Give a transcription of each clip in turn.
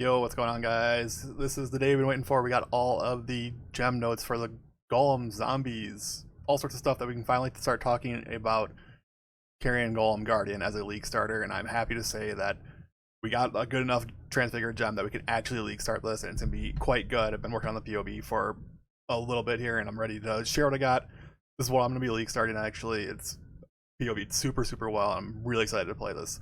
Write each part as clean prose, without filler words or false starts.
Yo, what's going on, guys? This is the day we've been waiting for. We got all of the gem notes for the golem zombies, all sorts of stuff that we can finally start talking about Carrion Golem Guardian as a league starter, and I'm happy to say that we got a good enough transfigured gem that we can actually league start this, and it's going to be quite good. I've been working on the PoB for a little bit here, and I'm ready to share what I got. This is what I'm going to be league starting, actually. It's PoB'd super, super well. I'm really excited to play this.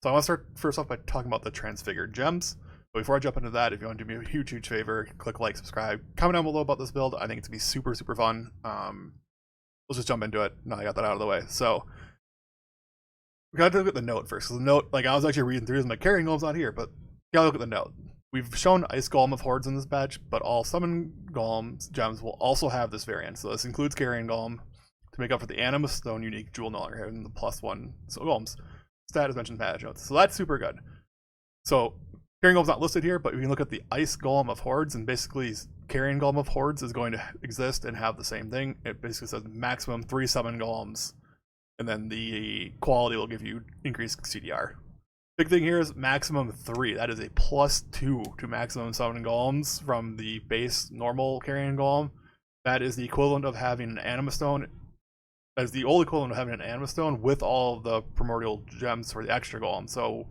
So I want to start first off by talking about the transfigured gems. But before I jump into that, if you want to do me a huge, huge favor, click like, subscribe, comment down below about this build. I think it's going to be super, super fun. Let's just jump into it. Now I got that out of the way. So, we got to look at the note first. So the note, like I was actually reading through this, my Carrion Golem's not here, but you gotta look at the note. We've shown Ice Golem of Hordes in this batch, but all Summon Golem gems will also have this variant. So this includes Carrion Golem to make up for the Animus Stone unique jewel no longer having the +1 golems. Stat as mentioned in patch notes. So that's super good. So Carrion Golem's not listed here, but we can look at the Ice Golem of Hordes, and basically Carrion Golem of Hordes is going to exist and have the same thing. It basically says maximum 3 summon golems, and then the quality will give you increased CDR. Big thing here is maximum 3. That is a +2 to maximum summon golems from the base normal Carrion Golem. That is the equivalent of having an Animus Stone. That is the old equivalent of having an Animus Stone with all of the primordial gems for the extra golem. So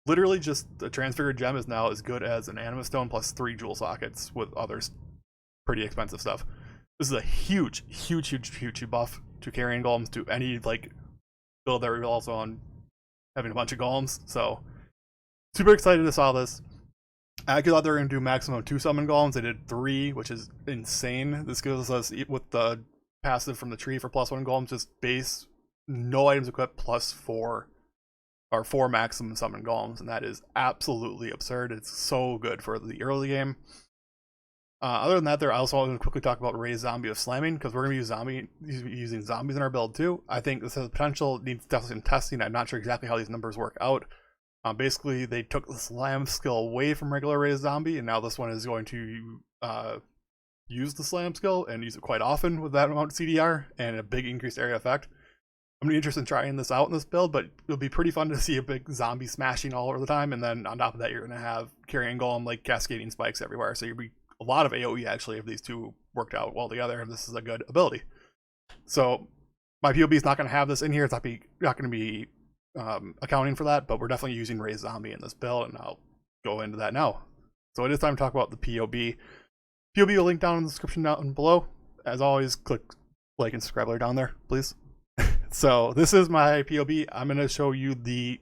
literally just the transfigured gem is now as good as an Animus Stone plus 3 jewel sockets with others pretty expensive stuff. This is a huge, huge, huge, huge buff to Carrion Golems, to any like build that relies on having a bunch of golems. So super excited to saw this. I actually thought they were going to do maximum 2 summon golems. They did 3, which is insane. This gives us, with the passive from the tree for +1 golems, just base, no items equipped, +4 or 4 maximum summon golems, and that is absolutely absurd. It's so good for the early game. Other than that, I also want to quickly talk about Raised Zombie of Slamming, because we're going to be using zombies in our build too. I think this has the potential, needs definitely some testing. I'm not sure exactly how these numbers work out. Basically, they took the slam skill away from regular Raised Zombie, and now this one is going to use the slam skill and use it quite often with that amount of CDR and a big increased area effect. I'm really interested in trying this out in this build, but it'll be pretty fun to see a big zombie smashing all over the time, and then on top of that, you're going to have Carrion Golem like cascading spikes everywhere, so you'll be a lot of AoE actually if these two worked out well together, and this is a good ability. So my PoB is not going to have this in here. It's not going to be accounting for that, but we're definitely using Raised Zombie in this build, and I'll go into that now. So it is time to talk about the PoB. PoB will link down in the description down below. As always, click like and subscribe down there, please. So this is my PoB. I'm going to show you the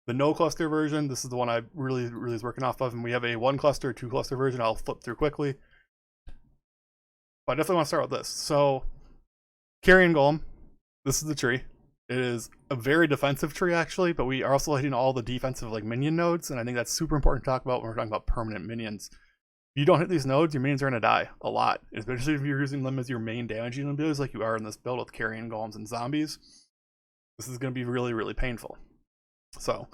no cluster version. This is the one I really is working off of, and we have a 1 cluster, 2 cluster version. I'll flip through quickly, but I definitely want to start with this. So Carrion Golem, this is the tree. It is a very defensive tree actually, but we are also hitting all the defensive like minion nodes, and I think that's super important to talk about when we're talking about permanent minions. If you don't hit these nodes, your minions are going to die a lot, especially if you're using them as your main damaging abilities like you are in this build with Carrion Golems and zombies. This is going to be really, really painful. So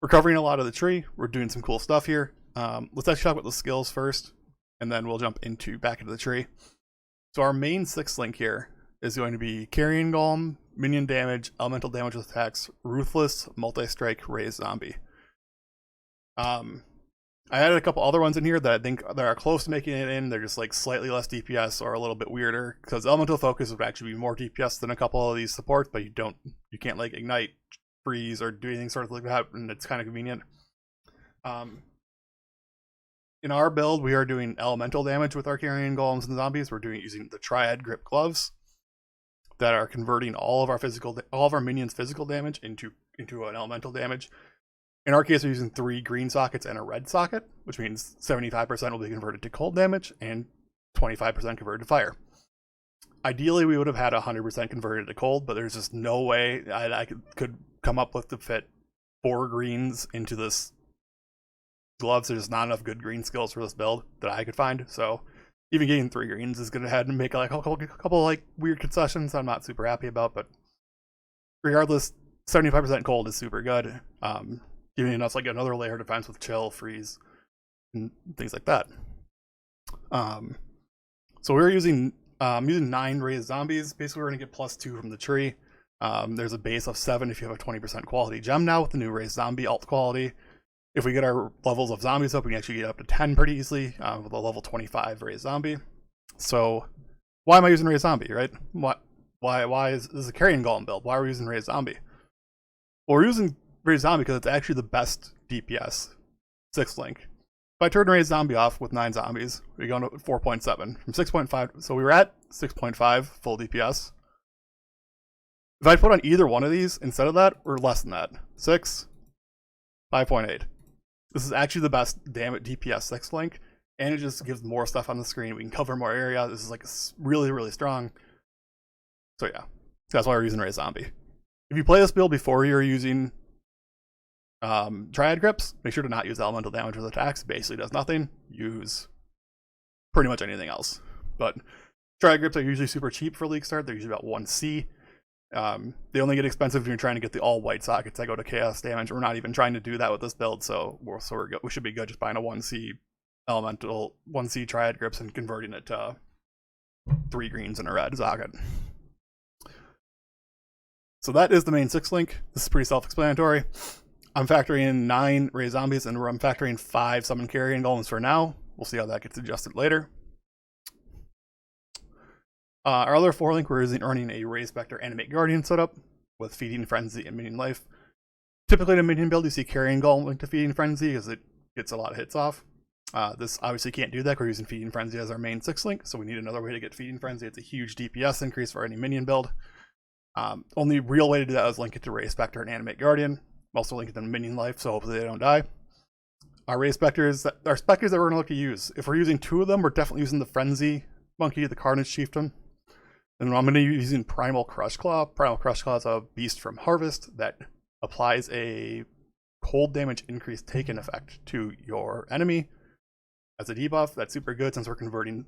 we're covering a lot of the tree. We're doing some cool stuff here. Let's actually talk about the skills first, and then we'll jump back into the tree. So our main 6 link here is going to be Carrion Golem, minion damage, elemental damage with attacks, ruthless, multi-strike, raised zombie. I added a couple other ones in here that I think that are close to making it in. They're just like slightly less DPS or a little bit weirder, because elemental focus would actually be more DPS than a couple of these supports, but you can't like ignite, freeze, or do anything sort of like that, and it's kind of convenient. In our build, we are doing elemental damage with our Carrion Golems and zombies. We're using the Triad Grip Gloves that are converting all of our minions' physical damage into an elemental damage. In our case, we're using 3 green sockets and a red socket, which means 75% will be converted to cold damage and 25% converted to fire. Ideally, we would have had 100% converted to cold, but there's just no way I could come up with to fit 4 greens into this gloves. There's not enough good green skills for this build that I could find. So even getting 3 greens is going to have to make like a couple like weird concessions I'm not super happy about, but regardless, 75% cold is super good. Giving us like another layer of defense with chill, freeze, and things like that. So we're using 9 raised zombies. Basically, we're going to get +2 from the tree. There's a base of 7 if you have a 20% quality gem now with the new raised zombie alt quality. If we get our levels of zombies up, we can actually get up to 10 pretty easily with a level 25 raised zombie. So why am I using raised zombie, right? Why is this a Carrion Golem build? Why are we using raised zombie? Well, we're using raised zombie because it's actually the best DPS 6th link. If I turn raised zombie off with 9 zombies, we go to 4.7 from 6.5. So we were at 6.5 full DPS. If I put on either one of these instead of that, we're less than that. 6, 5.8. This is actually the best DPS 6th link, and it just gives more stuff on the screen. We can cover more area. This is like really, really strong. So yeah, that's why we're using raised zombie. If you play this build before you're using Triad Grips, make sure to not use elemental damage with attacks. It basically does nothing. Use pretty much anything else. But Triad Grips are usually super cheap for League Start. They're usually about 1C. They only get expensive when you're trying to get the all white sockets that go to chaos damage. We're not even trying to do that with this build, so we're good. We should be good just buying a 1C elemental, 1C Triad Grips and converting it to 3 greens and a red socket. So that is the main 6 link. This is pretty self-explanatory. I'm factoring in 9 raised zombies, and I'm factoring 5 summon Carrion Golems for now. We'll see how that gets adjusted later. Our other 4 link, we're earning a Raised Spectre Animate Guardian setup with Feeding Frenzy and Minion Life. Typically in a Minion build, you see Carrion Golem linked to Feeding Frenzy because it gets a lot of hits off. This obviously can't do that. We're using Feeding Frenzy as our main 6 link, so we need another way to get Feeding Frenzy. It's a huge DPS increase for any Minion build. Only real way to do that is link it to Raised Spectre and Animate Guardian. Also link it to Minion Life, so hopefully they don't die. Our Raised Spectres, our Spectres that we're going to look to use. If we're using 2 of them, we're definitely using the Frenzy Monkey, the Carnage Chieftain. And I'm going to be using Primal Crush Claw. Primal Crush Claw is a beast from Harvest that applies a cold damage increase taken effect to your enemy as a debuff. That's super good since we're converting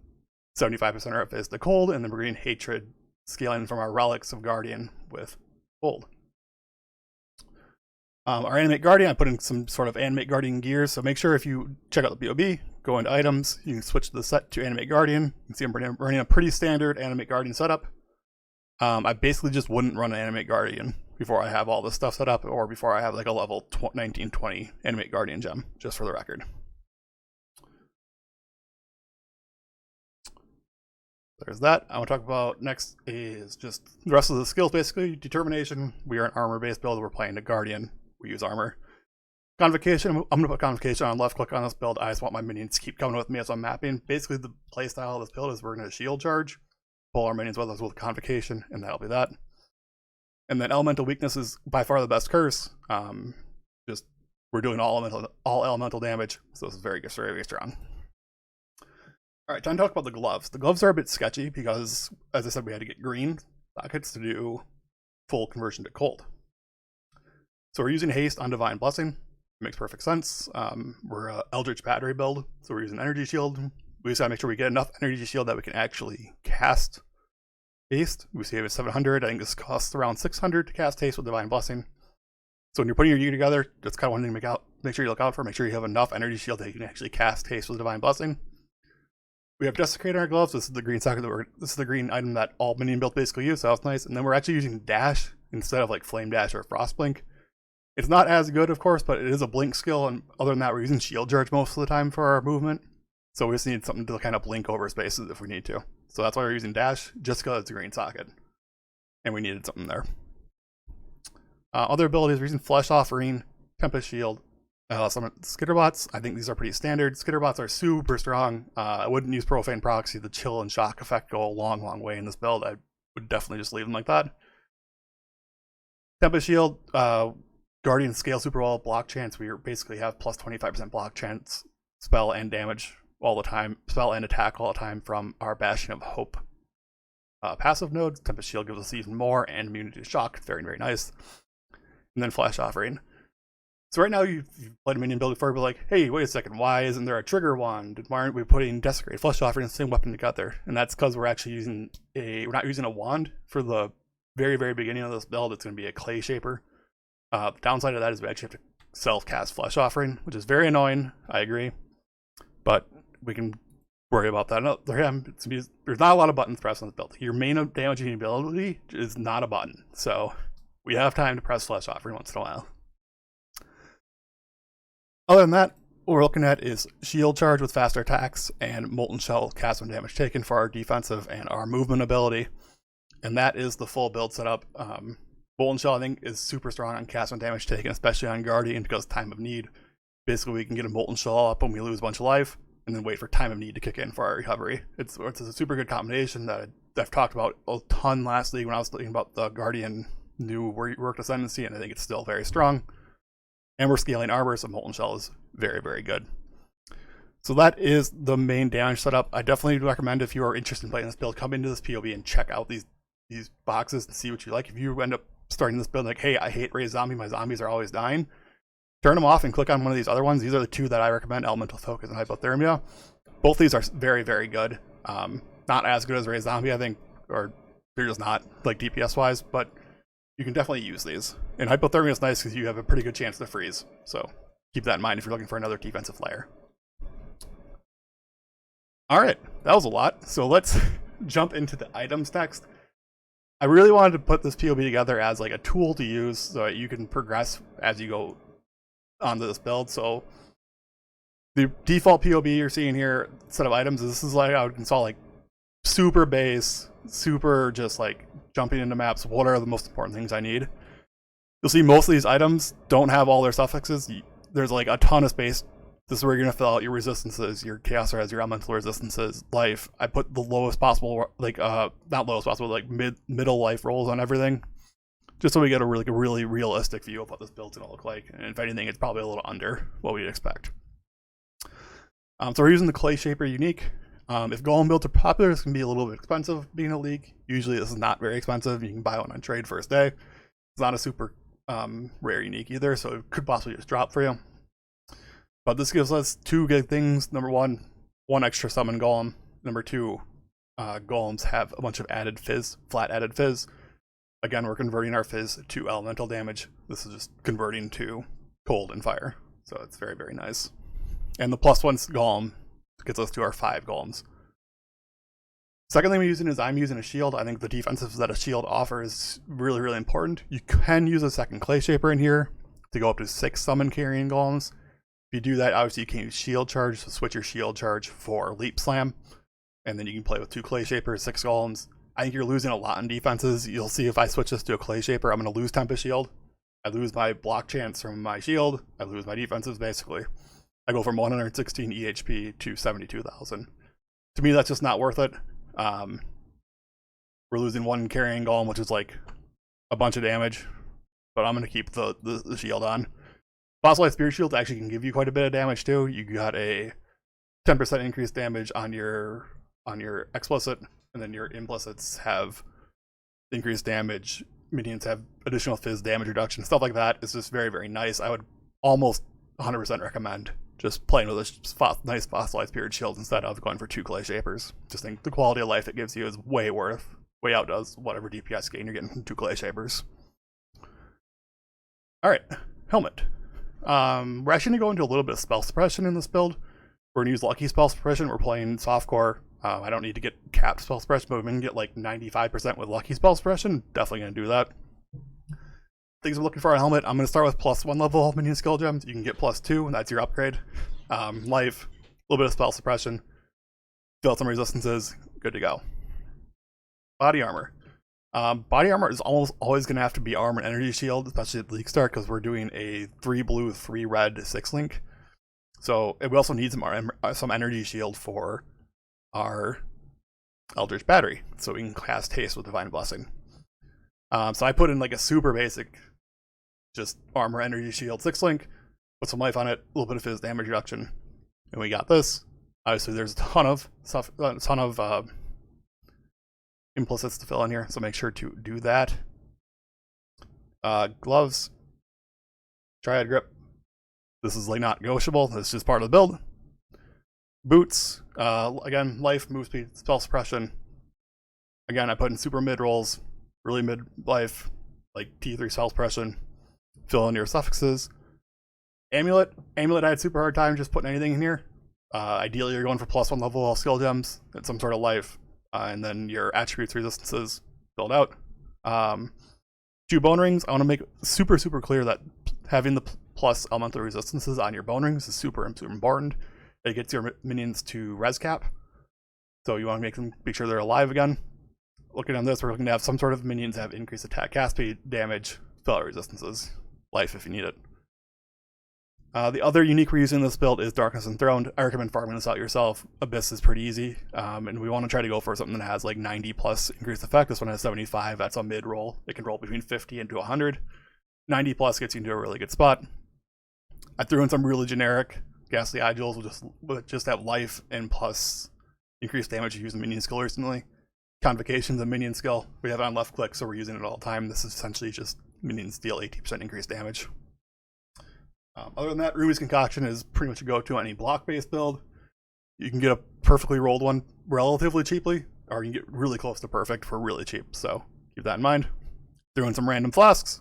75% of our phase to cold, and then we're getting Hatred scaling from our Relics of Guardian with cold. Our Animate Guardian, I put in some sort of Animate Guardian gear, so make sure if you check out the PoB, go into items, you can switch the set to Animate Guardian. You can see I'm running a pretty standard Animate Guardian setup. I basically just wouldn't run an Animate Guardian before I have all this stuff set up, or before I have like a level 19-20 Animate Guardian gem, just for the record. There's that. I want to talk about next is just the rest of the skills, basically. Determination, we are an armor-based build, we're playing a Guardian. We use armor. Convocation, I'm going to put Convocation on left click on this build. I just want my minions to keep coming with me as I'm mapping. Basically, the playstyle of this build is we're going to shield charge, pull our minions with us with Convocation, and that'll be that. And then Elemental Weakness is by far the best curse. Just we're doing all elemental damage, so this is very, very, very strong. All right, time to talk about the gloves. The gloves are a bit sketchy because, as I said, we had to get green sockets to do full conversion to cold. So we're using haste on Divine Blessing. It makes perfect sense. We're a Eldritch Battery build, so we're using Energy Shield. We just gotta make sure we get enough Energy Shield that we can actually cast haste. We save it 700. I think this costs around 600 to cast haste with Divine Blessing. So when you're putting your gear together, that's kind of one thing to make sure you look out for. Make sure you have enough Energy Shield that you can actually cast haste with Divine Blessing. We have Desecrate on our gloves. This is the green socket this is the green item that all minion builds basically use, so that's nice. And then we're actually using Dash instead of like Flame Dash or Frost Blink. It's not as good, of course, but it is a blink skill, and other than that, we're using Shield Charge most of the time for our movement. So we just need something to kind of blink over spaces if we need to. So that's why we're using Dash, just because it's a green socket. And we needed something there. Other abilities, we're using Flesh Offering, Tempest Shield, some Skitterbots. I think these are pretty standard. Skitterbots are super strong. I wouldn't use Profane Proxy. The chill and shock effect go a long, long way in this build. I would definitely just leave them like that. Tempest Shield, Guardian scale super well, block chance. We basically have plus 25% block chance, spell and damage all the time, spell and attack all the time from our Bastion of Hope passive nodes. Tempest Shield gives us even more, and immunity to shock. Very, very nice. And then Flash Offering. So right now you've played a minion build before, but like, hey, wait a second, why isn't there a trigger wand? Why aren't we putting Desecrate, Flesh Offering, and the same weapon together? And that's because we're actually using we're not using a wand for the very, very beginning of this build. It's going to be a Clay Shaper. The downside of that is we actually have to self-cast Flesh Offering, which is very annoying, I agree. But we can worry about that. No, there's not a lot of buttons pressed on this build. Your main damaging ability is not a button. So we have time to press Flesh Offering once in a while. Other than that, what we're looking at is shield charge with faster attacks and molten shell cast when damage taken for our defensive and our movement ability. And that is the full build setup. Molten shell, I think, is super strong on cast when damage taken, especially on Guardian, because time of need. Basically, we can get a molten shell up when we lose a bunch of life, and then wait for time of need to kick in for our recovery. It's a super good combination that I've talked about a ton last league when I was thinking about the Guardian new worked ascendancy, and I think it's still very strong. And we're scaling armor, so molten shell is very, very good. So that is the main damage setup. I definitely recommend, if you are interested in playing this build, come into this PoB and check out these boxes and see what you like. If you end up starting this build like, hey, I hate raised zombie, my zombies are always dying, turn them off and click on one of these other ones. These are the two that I recommend: Elemental Focus and Hypothermia. Both these are very, very good. Not as good as raised zombie, I think, or they're just not, like, DPS wise, but you can definitely use these. And Hypothermia is nice because you have a pretty good chance to freeze, so keep that in mind if you're looking for another defensive layer. Alright, that was a lot, so let's jump into the items next. I really wanted to put this PoB together as like a tool to use so that you can progress as you go onto this build. So the default PoB you're seeing here, set of items, this is like I would install like super base, super just like jumping into maps. What are the most important things I need? You'll see most of these items don't have all their suffixes. There's like a ton of space. This is where you're gonna fill out your resistances, your chaos res, your elemental resistances, life. I put the lowest possible, like not lowest possible, like middle life rolls on everything, just so we get a really realistic view of what this build's gonna look like. And if anything, it's probably a little under what we'd expect. So we're using the Clay Shaper Unique. If Golem builds are popular, it's gonna be a little bit expensive being a league. Usually this is not very expensive. You can buy one on trade first day. It's not a super rare unique either, so it could possibly just drop for you. But this gives us two good things. Number one extra summon golem. Number two, golems have a bunch of added fizz, flat added fizz. Again, we're converting our fizz to elemental damage. This is just converting to cold and fire. So it's very, very nice. And the +1 golem gets us to our 5 golems. Second thing we're using is I'm using a shield. I think the defensive that a shield offers is really important. You can use a second Clay Shaper in here to go up to 6 summon Carrion Golems. If you do that, obviously you can use shield charge, so switch your shield charge for leap slam, and then you can play with 2 Clay Shapers, 6 golems. I think you're losing a lot in defenses. You'll see if I switch this to a Clay Shaper, I'm going to lose Tempest Shield. I lose my block chance from my shield. I lose my defenses, basically. I go from 116 EHP to 72,000. To me, that's just not worth it. We're losing 1 Carrion Golem, which is like a bunch of damage, but I'm going to keep the shield on. Fossilized Spirit Shield actually can give you quite a bit of damage too. You got a 10% increased damage on your explicit, and then your implicits have increased damage. Minions have additional fizz damage reduction, stuff like that. It's just very, very nice. I would almost 100% recommend just playing with a nice Fossilized Spirit Shield instead of going for 2 Clay Shapers. Just think the quality of life it gives you is way outdoes whatever DPS gain you're getting from 2 Clay Shapers. Alright, helmet. We're actually going to go into a little bit of spell suppression in this build. We're going to use lucky spell suppression. We're playing softcore. I don't need to get capped spell suppression, but we can get like 95% with lucky spell suppression. Definitely going to do that. Things we're looking for a helmet. I'm going to start with +1 level minion skill gems. You can get +2, and that's your upgrade. Life, a little bit of spell suppression. Fill out some resistances. Good to go. Body armor. Body armor is almost always going to have to be armor and energy shield, especially at League Start, because we're doing a 3 blue, 3 red 6-link. So we also need some energy shield for our Eldritch Battery, so we can cast Haste with Divine Blessing. So I put in like a super basic, just armor energy shield 6-link, put some life on it, a little bit of fizz damage reduction, and we got this. Obviously, there's a ton of stuff, implicits to fill in here, so make sure to do that. Gloves, Triad Grip. This is like not negotiable. This is just part of the build. Boots, again, life, move speed, spell suppression. Again, I put in super mid rolls, really mid life, like T3 spell suppression. Fill in your suffixes. Amulet, I had super hard time just putting anything in here. Ideally, you're going for +1 level all skill gems and some sort of life. And then your attributes resistances filled out. 2 bone rings. I want to make super clear that having the plus elemental resistances on your bone rings is super important. It gets your minions to res cap, so you want to make sure they're alive again. Looking on this, we're looking to have some sort of minions that have increased attack, cast speed, damage, spell resistances, life if you need it. The other unique we're using in this build is Darkness Enthroned. I recommend farming this out yourself. Abyss is pretty easy, and we want to try to go for something that has like 90 plus increased effect. This one has 75. That's a mid roll. It can roll between 50 and to 100. 90 plus gets you into a really good spot. I threw in some really generic Ghastly Eye Jewels with just have life and plus increased damage using minion skill recently. Convocation's a minion skill. We have it on left click, so we're using it all the time. This is essentially just minions deal 80% increased damage. Other than that, Ruby's Concoction is pretty much a go-to on any block-based build. You can get a perfectly rolled one relatively cheaply, or you can get really close to perfect for really cheap, so keep that in mind. Threw in some random flasks,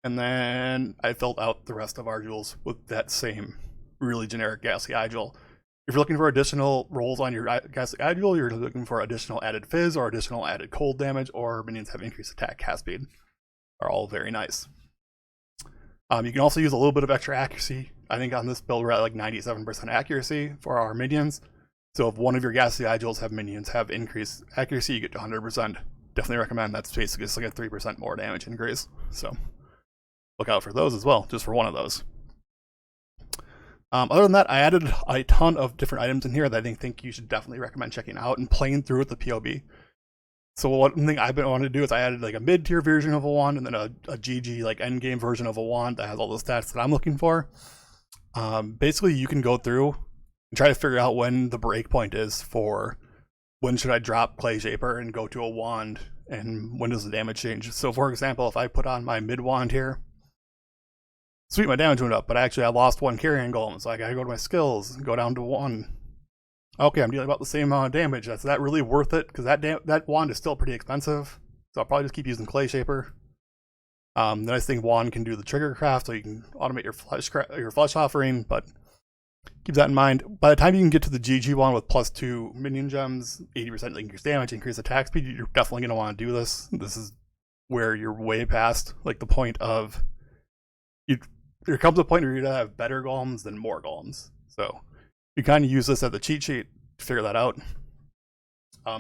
and then I filled out the rest of our jewels with that same really generic Ghastly Eye Jewel. If you're looking for additional rolls on your Ghastly Eye Jewel, you're looking for additional added fizz or additional added cold damage, or minions have increased attack, cast speed, are all very nice. You can also use a little bit of extra accuracy. I think on this build we're at like 97% accuracy for our minions. So if one of your Ghastly Eye Jewels have minions have increased accuracy, you get to 100%. Definitely recommend. That's basically just like a 3% more damage increase. So look out for those as well, just for one of those. Other than that, I added a ton of different items in here that I think you should definitely recommend checking out and playing through with the PoB. So one thing I've been wanting to do is I added like a mid-tier version of a wand and then a GG like end-game version of a wand that has all the stats that I'm looking for. Basically, you can go through and try to figure out when the break point is for when should I drop Clay Shaper and go to a wand, and when does the damage change. So for example, if I put on my mid wand here, sweet, my damage went up, but actually I lost one Carrion Golem, so I gotta go to my skills and go down to 1. Okay, I'm dealing about the same amount of damage. Is that really worth it? Because that wand is still pretty expensive. So I'll probably just keep using Clay Shaper. The nice thing, wand can do the trigger craft, so you can automate your flesh offering, but keep that in mind. By the time you can get to the GG wand with +2 minion gems, 80% increased damage, increased attack speed, you're definitely going to want to do this. This is where you're way past like the point of there comes a point where you're going to have better golems than more golems. So you kind of use this as a cheat sheet to figure that out.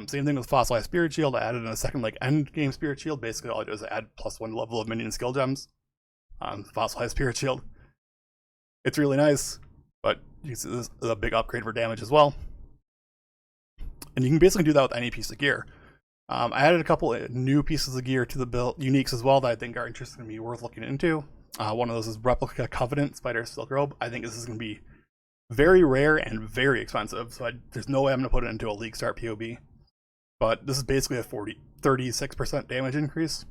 Same thing with Fossilized Spirit Shield. I added in a second like end game Spirit Shield. Basically all I do is add +1 level of minion skill gems on Fossilized Spirit Shield. It's really nice, but you can see this is a big upgrade for damage as well. And you can basically do that with any piece of gear. I added a couple of new pieces of gear to the build, uniques as well, that I think are interesting to me, worth looking into. One of those is Replica Covenant Spider Silk Robe. I think this is going to be very rare and very expensive, so there's no way I'm going to put it into a League Start PoB. But this is basically a 36% damage increase.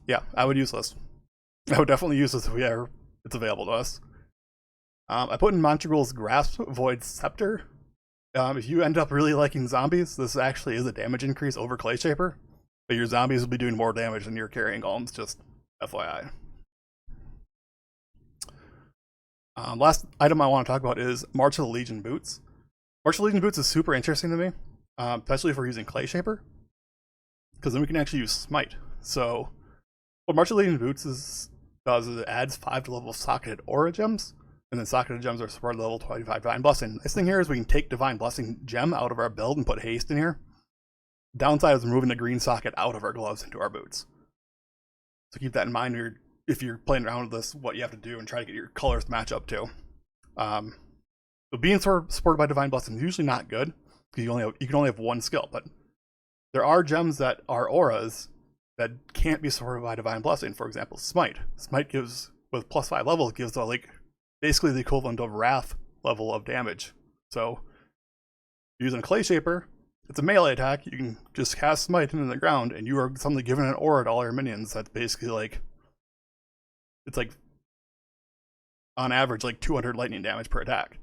Yeah, I would use this. I would definitely use this if it's available to us. I put in Montragul's Grasp Void Scepter. If you end up really liking zombies, this actually is a damage increase over Clay Shaper, but your zombies will be doing more damage than your Carrion Golems, just FYI. Last item I want to talk about is March of the Legion Boots. March of the Legion Boots is super interesting to me, especially if we're using Clay Shaper, because then we can actually use Smite. So what March of the Legion Boots does is it adds 5 to level of socketed aura gems, and then socketed gems are supported level 25 Divine Blessing. Nice thing here is we can take Divine Blessing gem out of our build and put haste in here. Downside is removing the green socket out of our gloves into our boots. So keep that in mind if you're playing around with this, what you have to do and try to get your colors to match up to. But being supported by Divine Blessing is usually not good, because you can only have one skill, but there are gems that are auras that can't be supported by Divine Blessing. For example, Smite. Smite gives, with +5 levels, gives basically the equivalent of Wrath level of damage. So using a Clay Shaper, it's a melee attack. You can just cast Smite into the ground, and you are suddenly given an aura to all your minions. That's basically it's on average 200 lightning damage per attack.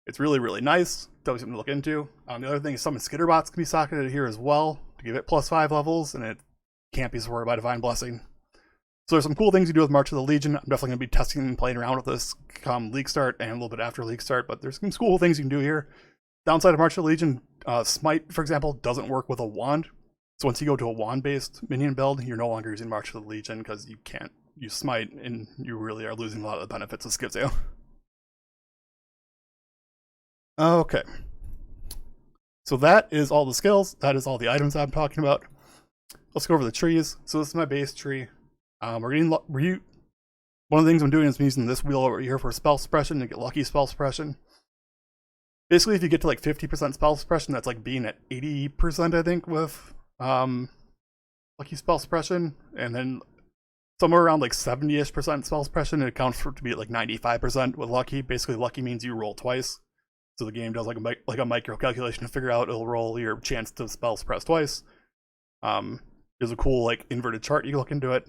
It's really, really nice. Definitely something to look into. The other thing is some Skitterbots can be socketed here as well to give it +5 levels, and it can't be supported by Divine Blessing. So there's some cool things you do with March of the Legion. I'm definitely going to be testing and playing around with this come League Start and a little bit after League Start, but there's some cool things you can do here. Downside of March of the Legion, Smite, for example, doesn't work with a wand. So once you go to a wand-based minion build, you're no longer using March of the Legion because you use smite, and you really are losing a lot of the benefits this gives you. Okay. So that is all the skills. That is all the items I'm talking about. Let's go over the trees. So this is my base tree. One of the things I'm doing is I'm using this wheel over here for spell suppression to get lucky spell suppression. Basically, if you get to like 50% spell suppression, that's like being at 80%, I think, with lucky spell suppression. And then somewhere around like 70-ish% spell suppression, it accounts for it to be at like 95% with lucky. Basically, lucky means you roll twice. So the game does like a micro calculation to figure out it'll roll your chance to spell suppress twice. There's a cool like inverted chart you can look into it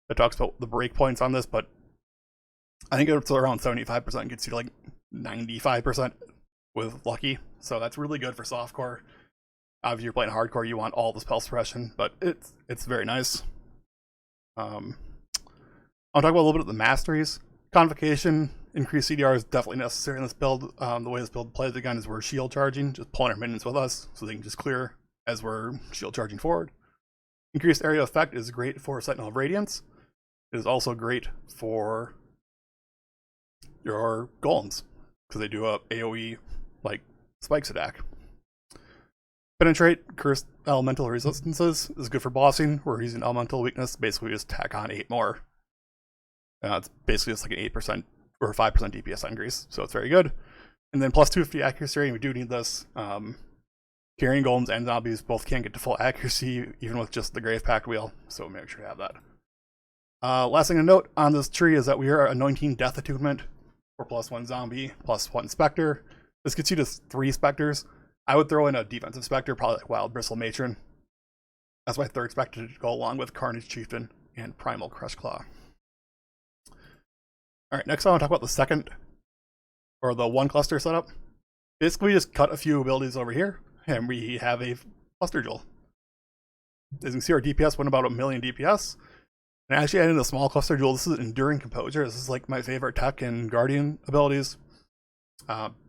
that talks about the breakpoints on this, but I think it's around 75%, gets you to like 95% with lucky. So that's really good for softcore. If you're playing hardcore, you want all the spell suppression, but it's very nice. I'll talk about a little bit of the masteries. Convocation, increased CDR is definitely necessary in this build. The way this build plays again is we're shield charging, just pulling our minions with us so they can just clear as we're shield charging forward. Increased area effect is great for Sentinel of Radiance. It is also great for your golems because they do a AoE like spikes attack. Penetrate, cursed elemental resistances is good for bossing. We're using elemental weakness. Basically, we just tack on 8 more. It's basically just like an 8% or 5% DPS increase, so it's very good. And then plus 250 accuracy rating, we do need this. Carrion golems and zombies both can't get to full accuracy, even with just the Grave Pact wheel, so make sure to have that. Last thing to note on this tree is that we are anointing Death Attunement for +1 zombie, +1 Spectre. This gets you to 3 Spectres. I would throw in a defensive Spectre, probably like Wild Bristle Matron. That's my 3rd Spectre to go along with Carnage Chieftain and Primal Crush Claw. Alright, next I want to talk about the second, or the 1 cluster setup. Basically, we just cut a few abilities over here, and we have a cluster jewel. As you can see, our DPS went about 1 million DPS. And actually adding a small cluster jewel, this is Enduring Composure. This is like my favorite tech and Guardian abilities.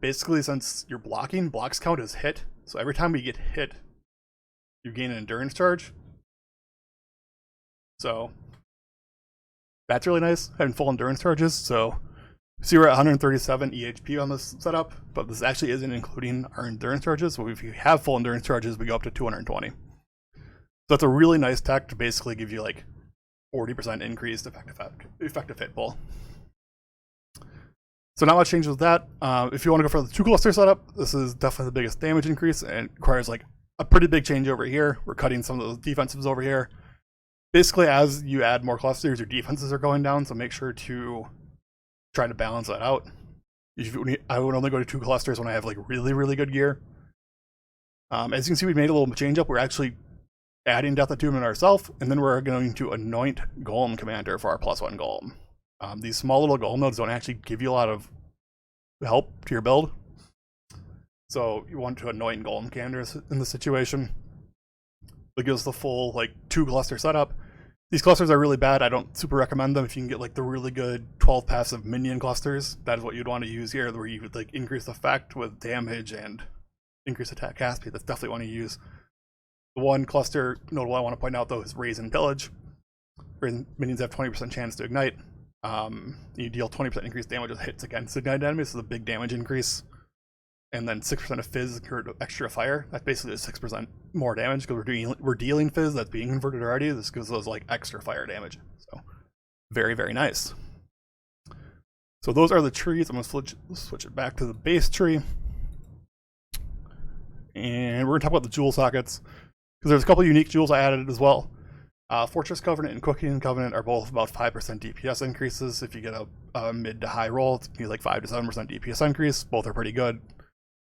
Basically, since you're blocking, blocks count as hit. So every time we get hit, you gain an endurance charge. So that's really nice, having full endurance charges. So see, we're at 137 EHP on this setup, but this actually isn't including our endurance charges. So if you have full endurance charges, we go up to 220. So that's a really nice tech to basically give you like 40% increased effective hit pull. So not much changes with that. If you want to go for the 2 cluster setup, this is definitely the biggest damage increase and requires like a pretty big change over here. We're cutting some of the defensives over here. Basically, as you add more clusters, your defenses are going down, so make sure to try to balance that out. I would only go to 2 clusters when I have like really, really good gear. As you can see, we made a little change up. We're actually adding Death Attunement ourselves, and then we're going to anoint Golem Commander for our +1 Golem. These small little Golem nodes don't actually give you a lot of help to your build, so you want to anoint Golem Commanders in this situation. It gives the full like 2 cluster setup. These clusters are really bad. I don't super recommend them. If you can get like the really good 12 passive minion clusters, that is what you'd want to use here, where you would like increase effect with damage and increase attack cast speed. That's definitely what you use. The 1 cluster notable I want to point out though is Raise and Pillage. Minions have 20% chance to ignite. You deal 20% increased damage with hits against ignited enemies, so the big damage increase. And then 6% of Fizz converted to extra fire. That's basically a 6% more damage because we're dealing Fizz that's being converted already. This gives us like extra fire damage. So very, very nice. So those are the trees. I'm gonna switch it back to the base tree. And we're gonna talk about the jewel sockets, because there's a couple unique jewels I added as well. Fortress Covenant and Cooking Covenant are both about 5% DPS increases. If you get a mid to high roll, it's like 5 to 7% DPS increase. Both are pretty good.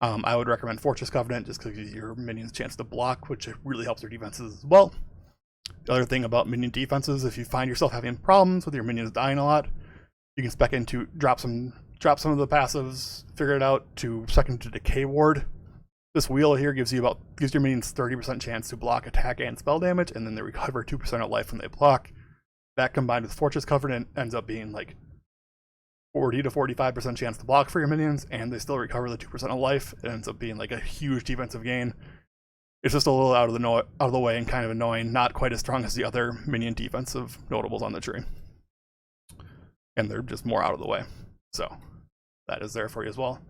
I would recommend Fortress Covenant just because it gives your minions a chance to block, which really helps their defenses as well. The other thing about minion defenses, if you find yourself having problems with your minions dying a lot, you can spec into drop some of the passives, figure it out to spec into Decay Ward. This wheel here gives your minions 30% chance to block, attack, and spell damage, and then they recover 2% of life when they block. That combined with Fortress Covenant ends up being like 40 to 45% chance to block for your minions, and they still recover the 2% of life. It ends up being like a huge defensive gain. It's just a little out of the way and kind of annoying, not quite as strong as the other minion defensive notables on the tree. and they're just more out of the way. So that is there for you as well.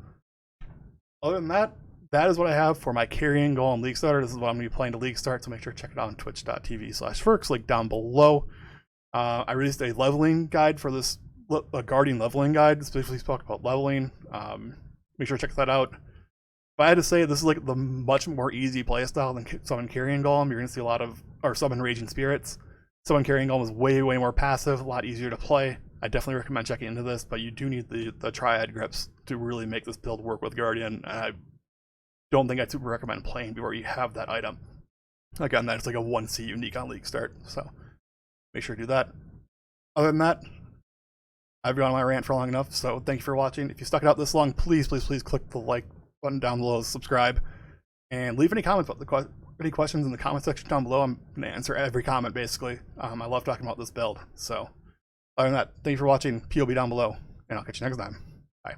Other than that, that is what I have for my Carrion Golem League Starter. This is what I'm going to be playing to League Start, so make sure to check it out on twitch.tv/Ferks, link down below. I released a leveling guide for this, a Guardian leveling guide, specifically spoke about leveling. Make sure to check that out. If I had to say, this is like the much more easy playstyle than Summon Carrion Golem. You're going to see a lot of, or Summon Raging Spirits. Summon Carrion Golem is way more passive, a lot easier to play. I definitely recommend checking into this, but you do need the Triad grips to really make this build work with Guardian. And I don't think I'd super recommend playing before you have that item. Again, that's like a 1C unique on League Start, so make sure to do that. Other than that, I've gone on my rant for long enough, so thank you for watching. If you stuck it out this long, please click the like button down below, subscribe, and leave any comments about any questions in the comment section down below. I'm going to answer every comment, basically. I love talking about this build, so other than that, thank you for watching. PoB down below, and I'll catch you next time. Bye.